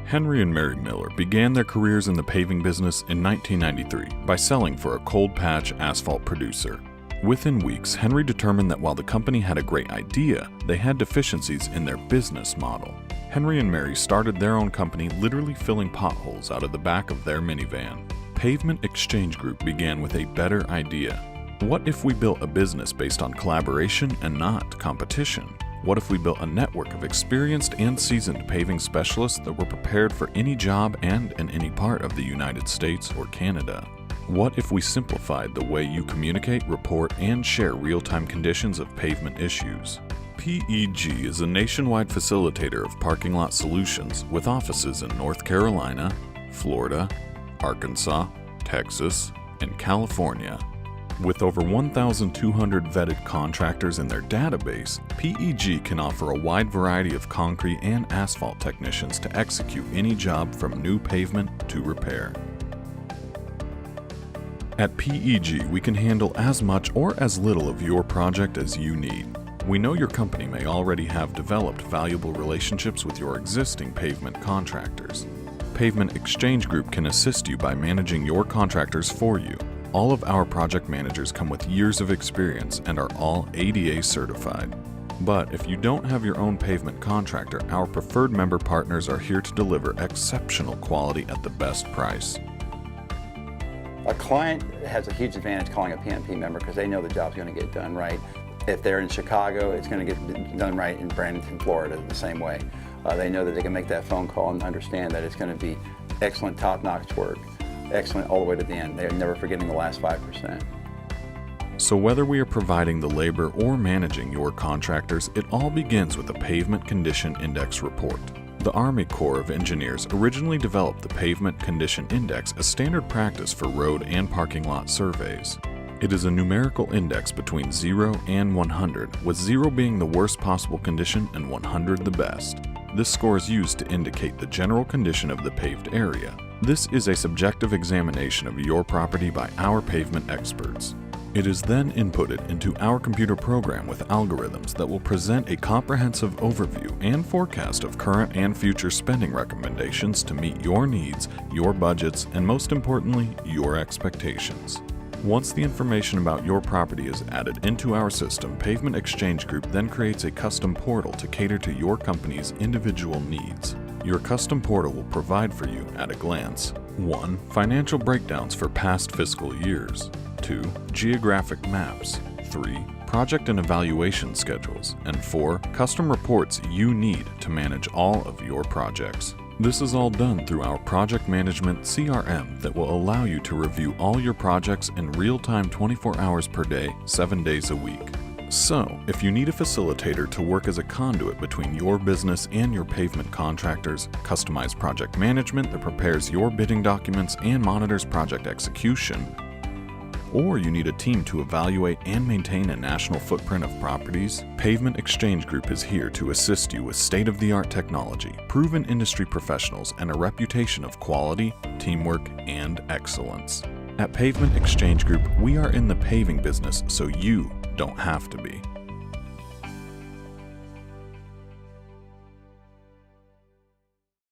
Henry and Mary Miller began their careers in the paving business in 1993 by selling for a cold patch asphalt producer. Within weeks, Henry determined that while the company had a great idea, they had deficiencies in their business model. Henry and Mary started their own company literally filling potholes out of the back of their minivan. Pavement Exchange Group began with a better idea. What if we built a business based on collaboration and not competition? What if we built a network of experienced and seasoned paving specialists that were prepared for any job and in any part of the United States or Canada? What if we simplified the way you communicate, report, and share real-time conditions of pavement issues? PEG is a nationwide facilitator of parking lot solutions with offices in North Carolina, Florida, Arkansas, Texas, and California. With over 1,200 vetted contractors in their database, PEG can offer a wide variety of concrete and asphalt technicians to execute any job from new pavement to repair. At PEG, we can handle as much or as little of your project as you need. We know your company may already have developed valuable relationships with your existing pavement contractors. Pavement Exchange Group can assist you by managing your contractors for you. All of our project managers come with years of experience and are all ADA certified. But if you don't have your own pavement contractor, our preferred member partners are here to deliver exceptional quality at the best price. A client has a huge advantage calling a PMP member because they know the job's going to get done right. If they're in Chicago, it's going to get done right in Bradenton, Florida, the same way. They know that they can make that phone call and understand that it's going to be excellent, top-notch work. Excellent all the way to the end. They're never forgetting the last 5%. So whether we are providing the labor or managing your contractors, it all begins with a Pavement Condition Index report. The Army Corps of Engineers originally developed the Pavement Condition Index as standard practice for road and parking lot surveys. It is a numerical index between 0 and 100, with 0 being the worst possible condition and 100 the best. This score is used to indicate the general condition of the paved area. This is a subjective examination of your property by our pavement experts. It is then inputted into our computer program with algorithms that will present a comprehensive overview and forecast of current and future spending recommendations to meet your needs, your budgets, and most importantly, your expectations. Once the information about your property is added into our system, Pavement Exchange Group then creates a custom portal to cater to your company's individual needs. Your custom portal will provide for you, at a glance, 1. Financial breakdowns for past fiscal years, 2. Geographic maps, 3. Project and evaluation schedules, and 4. Custom reports you need to manage all of your projects. This is all done through our project management CRM that will allow you to review all your projects in real time 24 hours per day, 7 days a week. So, if you need a facilitator to work as a conduit between your business and your pavement contractors, customized project management that prepares your bidding documents and monitors project execution, or you need a team to evaluate and maintain a national footprint of properties, Pavement Exchange Group is here to assist you with state-of-the-art technology, proven industry professionals, and a reputation of quality, teamwork, and excellence. At Pavement Exchange Group, we are in the paving business so you don't have to be.